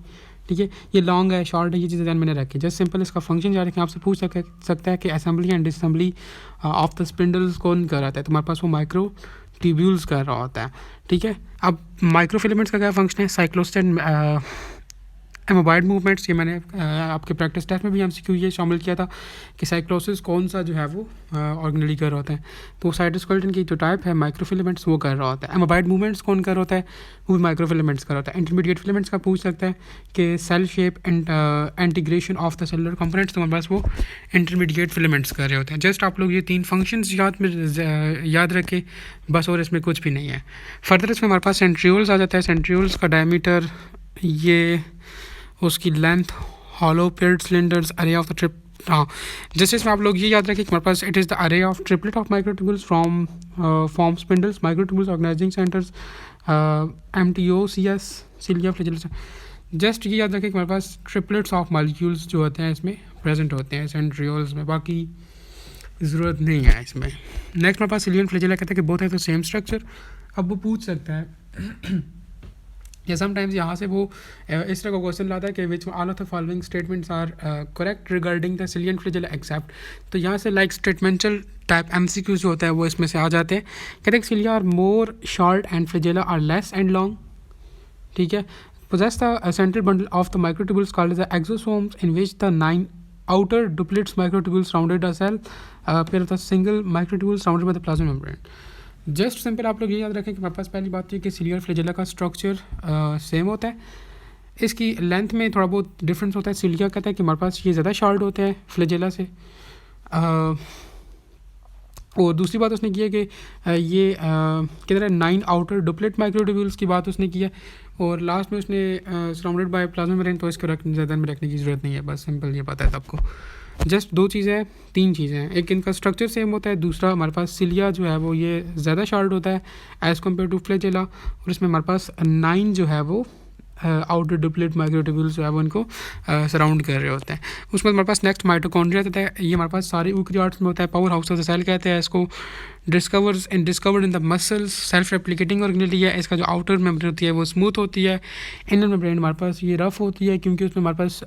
ठीक है। ये लॉन्ग है, शॉर्ट है, ये चीज़ें ध्यान में रखें। जस्ट सिंपल इसका फंक्शन याद रखें। आपसे पूछ सकता है कि assembly and disassembly of the spindles कौन कर रहा है, तो हमारे पास वो माइक्रो ट्यूब्यूल्स कर रहा होता है, ठीक है। अब माइक्रोफिलामेंट्स का क्या फंक्शन है, साइक्लोस्टेन एमोबाइड मूवमेंट्स, ये मैंने आपके प्रैक्टिस टेस्ट में भी एमसीक्यू ये शामिल किया था कि साइक्लोसिस कौन सा जो है वो ऑर्गेनेली कर रहा होता है, तो साइटोस्केलेटन की जो टाइप है माइक्रोफिलामेंट्स वो कर रहा होता है। एमोबाइड मूवमेंट्स कौन कर रहा होता है, वो भी माइक्रोफिलामेंट्स कर रहा होता है। इंटरमीडिएट फिलामेंट्स का पूछ सकता है कि cell shape and integration of the cellular components, तो हमारे पास वो इंटरमीडिएट फिलामेंट्स कर रहे होते हैं। जस्ट आप लोग ये 3 फंक्शंस याद रखें बस, और इसमें कुछ भी नहीं है। फर्दर इसमें हमारे पास सेंट्रियोल्स आ जाता है। सेंट्रियोल्स का डायमीटर, ये उसकी लेंथ, हॉलो पेयर्ड सिलेंडर्स, अरे ऑफ द ट्रिप। हाँ, जैसे इसमें आप लोग ये याद रखें कि हमारे पास it is the array of triplet of microtubules from form spindles, microtubules organizing centers, MTOCS, cilia flagella. Just ये याद रखें कि हमारे पास ट्रिपलेट्स ऑफ मॉलिक्यूल्स जो होते हैं इसमें प्रेजेंट होते हैं सेंट्रियोल्स में, बाकी ज़रूरत नहीं है इसमें। नेक्स्ट हमारे पास सिलियन फ्लैजेला कहते हैं कि बोथ है तो सेम स्ट्रक्चर। अब वो पूछ सकता है या समटाइम्स यहाँ से वो इस तरह का क्वेश्चन लाता है कि which all of the following statements are correct regarding the cilia and flagella except, तो यहाँ से लाइक स्टेटमेंटल टाइप MCQ जो होता है वो इसमें से आ जाते हैं। कहते हैं cilia are more short and flagella are less and long, ठीक है। possess the central bundle of the microtubules called as the exosomes, in which the 9 outer duplets microtubules surrounded a cell फिर होता है single microtubule surrounded by the plasma membrane. Just simple आप लोग ये याद रखें कि हमारे पास पहली बात ये कि सिलिया और फ्लैजेला का स्ट्रक्चर सेम होता है, इसकी लेंथ में थोड़ा बहुत डिफरेंस होता है। सिलिया कहता है कि हमारे पास ये ज़्यादा शार्ट होता है फ्लैजेला से, और दूसरी बात उसने की है कि ये किधर है 9 आउटर डुप्लेट माइक्रोट्यूब्यूल्स की बात उसने की है, और लास्ट में उसने सराउंडेड बाय प्लाज्मा मेम्ब्रेन, तो इसको ज़्यादा में रखने की ज़रूरत नहीं है, बस सिंपल ये पता है सबको। जस्ट दो चीज़ें हैं, तीन चीज़ें हैं, एक इनका स्ट्रक्चर सेम होता है, दूसरा हमारे पास सिलिया जो है वो ये ज़्यादा शार्ट होता है एज़ कम्पेयर टू फ्लैजेला, और इसमें हमारे पास 9 जो है वो आउटर डुप्लेट माइक्रोट्यूब्यूल्स जो है वो इनको सराउंड कर रहे होते हैं। उसके बाद हमारे पास नेक्स्ट माइटोकॉन्ड्रिया होता है, ये हमारे पास सारे यूकेरियोट्स में होता है, power house of the cell कहते हैं इसको। Discovered in the muscles, self replicating organelle है, इसका जो आउटर मेम्ब्रेन होती है वो स्मूथ होती है, इनर मेम्ब्रेन हमारे पास ये रफ होती है क्योंकि उसमें हमारे पास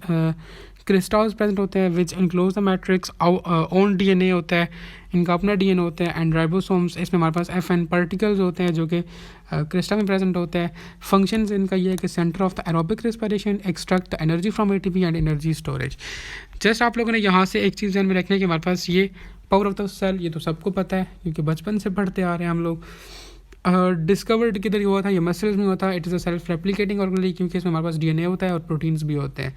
क्रिस्टल्स प्रेजेंट होते हैं which enclose the matrix, own DNA होता है, इनका अपना डीएनए होता है, एंड राइबोसोम्स, इसमें हमारे पास एफएन पार्टिकल्स होते हैं जो कि क्रिस्टल में प्रेजेंट होते हैं। फंक्शंस इनका ये है कि centre of the aerobic respiration, extract the energy from ATP and energy storage. Just आप लोगों ने यहाँ से एक चीज़ ध्यान में रखना है कि हमारे पास ये पावर ऑफ द सेल, ये तो सबको पता है क्योंकि बचपन से पढ़ते आ रहे हैं हम लोग। डिस्कवर्ड किधर हुआ था, ये मसल्स में हुआ था। It is a self replicating organelle क्योंकि इसमें हमारे पास डीएनए होता है और प्रोटीन्स भी होते हैं,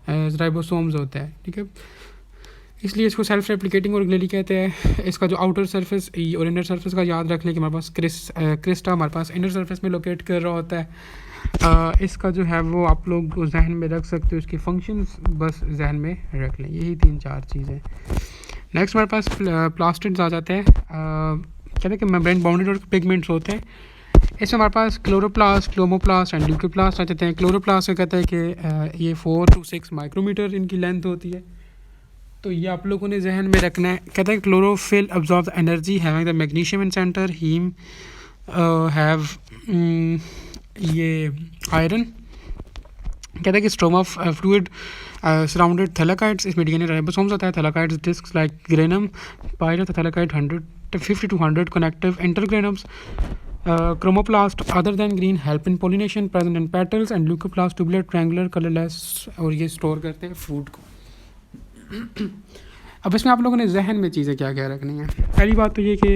राइबोसोम्स होता है, ठीक है, इसलिए इसको सेल्फ रेप्लिकेटिंग ऑर्गेनेलिटी कहते हैं। इसका जो आउटर सरफेस और इनर सरफेस का याद रख लें कि हमारे पास क्रिस्टा हमारे पास इनर सरफेस में लोकेट कर रहा होता है। इसका जो है वो आप लोग जहन में रख सकते हो, इसके फंक्शंस बस जहन में रख लें, यही 3-4 चीज़ें। नेक्स्ट हमारे पास प्लास्टिड्स आ जाते हैं, कहते हैं कि मेम्ब्रेन बाउंडेड और पिगमेंट्स होते हैं। इसमें हमारे पास क्लोरोप्लास्ट, क्लोमोप्लास्ट एंड ल्यूकोप्लास्ट आ जाते हैं। क्लोरोप्लास्ट का कहता है कि ये 4 to 6 माइक्रोमीटर इनकी लेंथ होती है, तो ये आप लोगों ने जहन में रखना है। कहता है chlorophyll absorb the energy having the magnesium in center, heme have ये आयरन। कहता है कि स्ट्रोमा फ्लूइड सराउंडेड थैलेकाइड्स, इसमें डीएनए राइबोसोम्स होता है। Thylakoids discs like granum, pile of the thylakoid 50 to 100 connective intergranums. Chromoplast other than green help in pollination, present in petals, and leucoplast tubular, triangular, colorless, और ये स्टोर करते हैं फूड को। अब इसमें आप लोगों ने जहन में चीज़ें क्या क्या रखनी है। पहली बात तो ये कि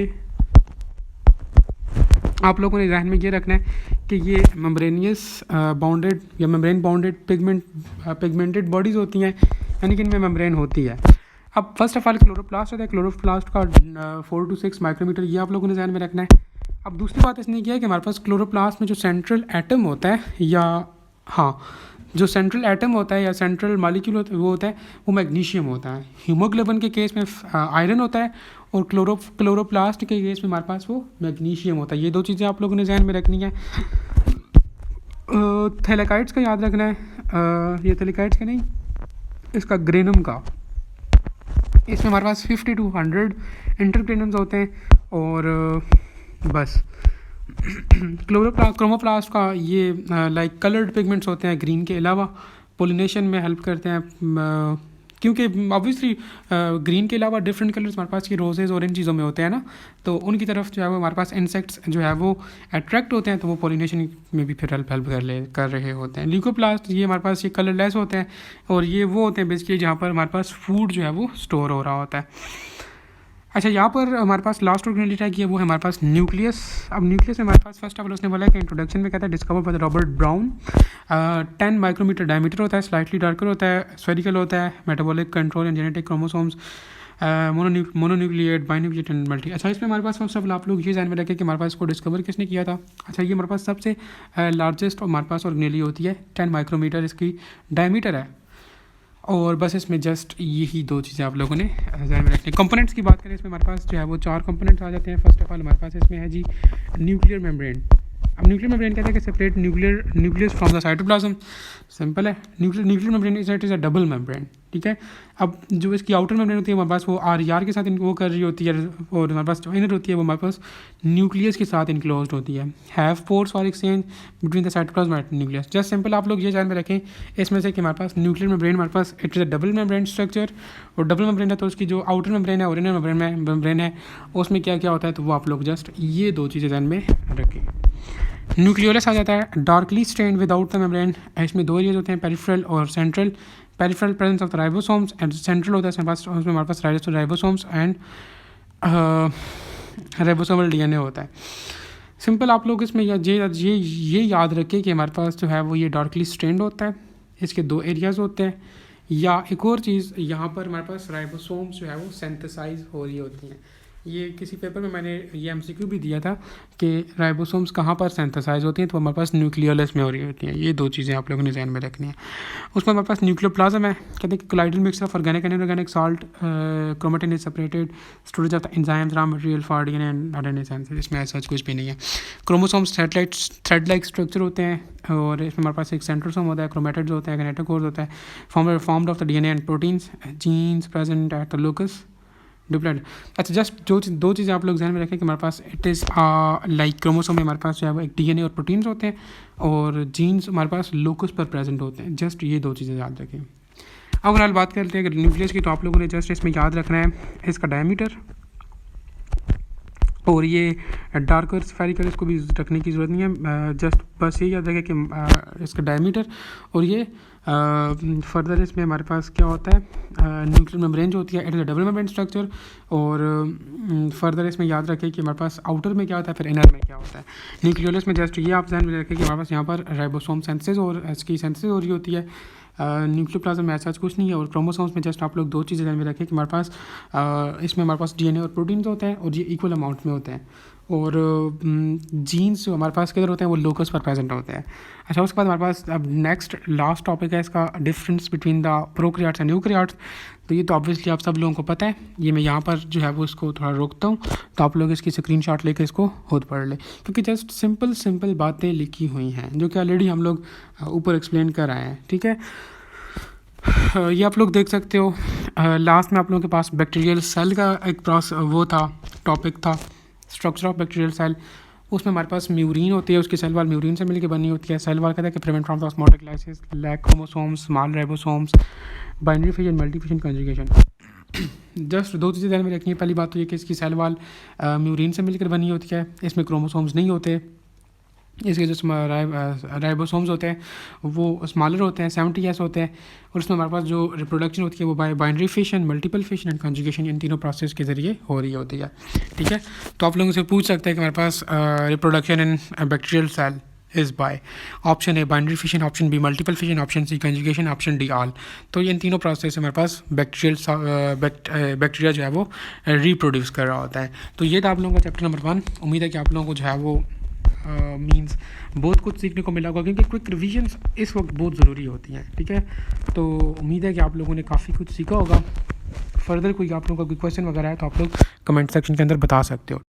आप लोगों ने जहन में ये रखना है कि ये मेम्ब्रेनियस बाउंडेड या मेम्ब्रेन बाउंडेड पिगमेंटेड बॉडीज़ होती हैं, यानी कि इनमें मेम्ब्रेन होती है। अब फर्स्ट ऑफ ऑल क्लोरोप्लास्ट होता है, क्लोरोप्लास्ट का 4 to 6 माइक्रोमीटर, ये आप लोगों ने जहन में रखना है। अब दूसरी बात इसने किया है कि हमारे पास क्लोरोप्लास्ट में जो सेंट्रल एटम होता है, या हाँ जो सेंट्रल एटम होता है या सेंट्रल मॉलिक्यूल होता है वो होता है वो मैग्नीशियम होता है। हीमोग्लोबिन के केस में आयरन होता है, और क्लोरोप्लास्ट के केस में हमारे पास वो मैग्नीशियम होता है। ये दो चीज़ें आप लोगों ने जहन में रखनी है। थैलेकाइड्स का याद रखना है, ये थैलेकाइड्स का नहीं, इसका ग्रेनम का, इसमें हमारे पास 50 to 100 इंटरग्रेनम्स होते हैं, और बस क्रोमोप्लास्ट का ये लाइक कलर्ड पिगमेंट्स होते हैं ग्रीन के अलावा, पोलिनेशन में हेल्प करते हैं, क्योंकि ऑब्वियसली ग्रीन के अलावा डिफरेंट कलर्स हमारे पास ये रोजेज़ और इन चीज़ों में होते हैं ना, तो उनकी तरफ जो है वो हमारे पास इंसेक्ट्स जो है वो अट्रैक्ट होते हैं, तो वो पोलिनेशन में भी फिर हेल्प कर रहे होते हैं। ल्यूकोप्लास्ट ये हमारे पास ये कलरलेस होते हैं, और ये वो होते हैं बेसिकली जहाँ पर हमारे पास फूड जो है वो स्टोर हो रहा होता है। अच्छा, यहाँ पर हमारे पास लास्ट ऑर्गेनेलिटी है वो है हमारे पास न्यूक्लियस। अब न्यूक्लियस में हमारे पास फर्स्ट ऑफ ऑल उसने बोला है कि इंट्रोडक्शन में कहता है discover by Robert Brown, 10 micrometre diameter होता है, स्लाइटली डार्कर होता है, स्फेरिकल होता है, metabolic control and genetic chromosomes, mononucleate, binucleate and multi. अच्छा, इसमें हमारे पास फर्स्ट ऑफ ऑल आप लोग ये ध्यान में रखें कि हमारे पास इसको डिस्कवर किसने किया था। अच्छा, ये हमारे पास सबसे लार्जेस्ट हमारे पास ऑर्गेनेली होती है, 10 माइक्रोमीटर इसकी डायमीटर है, और बस इसमें जस्ट यही दो चीज़ें आप लोगों ने ध्यान में रखनी। कंपोनेंट्स की बात करें, इसमें हमारे पास जो है वो 4 कंपोनेंट्स आ जाते हैं। फर्स्ट ऑफ ऑल हमारे पास इसमें है जी न्यूक्लियर मेम्ब्रेन। अब न्यूक्लियर मेम्ब्रेन कहते हैं कि separate nucleus from the cytoplasm. Simple है, nuclear membrane is a double membrane, ठीक है। अब जो इसकी आउटर मेम्ब्रेन होती है हमारे पास वो आर के साथ वो कर रही होती है, और हमारे पास जो इनर होती है वो हमारे पास न्यूक्लियस के साथ इनक्लोज होती है। Have pores for exchange between the cytoplasm and nucleus. Just simple आप लोग ये ध्यान में रखें इसमें से कि हमारे पास न्यूक्लियर मेम्ब्रेन हमारे पास it is a double membrane structure, और डबल मेम्ब्रेन है तो उसकी जो आउटर मेम्ब्रेन है और इनर मेम्ब्रेन है उसमें क्या क्या होता है, तो वो आप लोग जस्ट ये दो चीज़ें ध्यान में रखें। न्यूक्लियोलस आ जाता है, darkly stained without the membrane. इसमें दो एरियाज होते हैं, पेरिफेरल और central. Peripheral presence of the ribosomes, and central होता है उसमें हमारे पास राइबोसोम्स एंड राइबोसोमल डीएनए होता है। सिंपल आप लोग इसमें ये याद रखें कि हमारे पास जो है वो ये डार्कली स्ट्रेंड होता है, इसके 2 एरियाज़ होते हैं। या एक और चीज़, यहाँ पर हमारे पास राइबोसोम्स जो है वो सिंथेसाइज हो रही होती हैं। ये किसी पेपर में मैंने ये एमसीक्यू भी दिया था कि राइबोसोम्स कहाँ पर सिंथेसाइज होती हैं, तो हमारे पास न्यूक्लियोलस में हो रही होती हैं। ये 2 चीज़ें आप लोगों ने ध्यान में रखनी है। उसमें हमारे पास न्यूक्लियोप्लाज्म है, कहते हैं कि colloidal mixture of organic and inorganic salt, chromatin is separated, storage of the enzymes raw material for DNA and RNA synthesis. इसमें ऐसा कुछ भी नहीं है। क्रोमोसोम्स थ्रेड लाइक स्ट्रक्चर होते हैं, और इसमें हमारे पास एक सेंट्रोसोम होता है, क्रोमेटिड्स होते हैं, किनेटोकोर्स होता है, formed of the DNA and proteins, genes present at the locus diploid. अच्छा, जस्ट 2 चीज़ें आप लोग ध्यान में रखें कि हमारे पास इट इज़ लाइक क्रोमोसोम में हमारे पास जो है वो एक डीएनए और प्रोटीन्स होते हैं, और जीन्स हमारे पास लोकस पर प्रेजेंट होते हैं। जस्ट ये 2 चीज़ें याद रखें। अब फिलहाल बात करते हैं अगर न्यूक्लियस की, तो आप लोगों ने जस्ट इसमें याद रखना है इसका डायमीटर, और ये डार्कर स्फेरिकल, इसको भी रखने की ज़रूरत नहीं है। जस्ट बस ये याद रखें कि इसका डायमीटर, और ये फर्दर इसमें हमारे पास क्या होता है, न्यूक्लियर मेम्ब्रेन जो होती है, it is a double membrane structure. और फर्दर इसमें याद रखें कि हमारे पास आउटर में क्या होता है, फिर इनर में क्या होता है। न्यूक्लियोलस में जस्ट ये आप ध्यान में रखें कि हमारे पास यहाँ पर राइबोसोम सिंथेसिस और इसकी सिंथेसिस हो रही होती है। न्यूक्लियोप्लाज्म में ऐसा कुछ नहीं है। और क्रोमोसोम्स में जस्ट आप लोग 2 चीज़ें ध्यान में रखें कि हमारे पास इसमें हमारे पास डीएनए और प्रोटीन्स होते हैं, और ये इक्वल अमाउंट में होते हैं। और जीन्स जो हमारे पास किधर होते हैं, वो लोकस पर प्रेजेंट होते हैं। अच्छा, उसके बाद हमारे पास अब नेक्स्ट लास्ट टॉपिक है इसका, difference between the prokaryotes and eukaryotes. तो ये तो ऑब्वियसली आप सब लोगों को पता है। ये मैं यहाँ पर जो है वो इसको थोड़ा रोकता हूँ, तो आप लोग इसकी स्क्रीनशॉट लेकर इसको खुद पढ़ लें, क्योंकि जस्ट सिंपल बातें लिखी हुई हैं जो कि ऑलरेडी हम लोग ऊपर एक्सप्लेन कर आए हैं। ठीक है, ये आप लोग देख सकते हो। लास्ट में आप लोगों के पास बैक्टीरियल सेल का एक वो था, टॉपिक था, स्ट्रक्चर ऑफ बैक्टीरियल सेल। उसमें हमारे पास म्यूरिन होती है, उसकी सेल वाल म्यूरिन से मिलकर बनी होती है। सेल वाल कहता है कि prevent from osmotic lysis, lack chromosomes, small ribosomes, binary fission, multifission, conjugation. Just 2 चीज़ें ध्यान में रखनी है। पहली बात तो ये कि इसकी सेल वाल म्यूरिन से मिलकर बनी होती है, इसमें क्रोमोसोम्स नहीं होते। इसके जो राइबोसोम्स होते हैं वो स्मॉलर होते हैं, 70s होते हैं। और उसमें हमारे पास जो रिप्रोडक्शन होती है वो binary fission, multiple fission and conjugation, इन तीनों प्रोसेस के ज़रिए हो रही होती है। ठीक है, तो आप लोगों से पूछ सकते हैं कि हमारे पास reproduction in bacterial cell is by option A binary fission, option B multiple fission, option C conjugation, option D all. तो ये इन तीनों प्रोसेस से हमारे पास बैक्टीरिया जो है वो रिप्रोड्यूस कर रहा होता है। तो ये था आप लोगों का चैप्टर नंबर 1। उम्मीद है कि आप लोगों को जो है वो मीन्स बहुत कुछ सीखने को मिला होगा, क्योंकि क्विक रिविजन्स इस वक्त बहुत ज़रूरी होती हैं। ठीक है, तो उम्मीद है कि आप लोगों ने काफ़ी कुछ सीखा होगा। फर्दर कोई आप लोगों का कोई क्वेश्चन वगैरह है तो आप लोग कमेंट सेक्शन के अंदर बता सकते हो।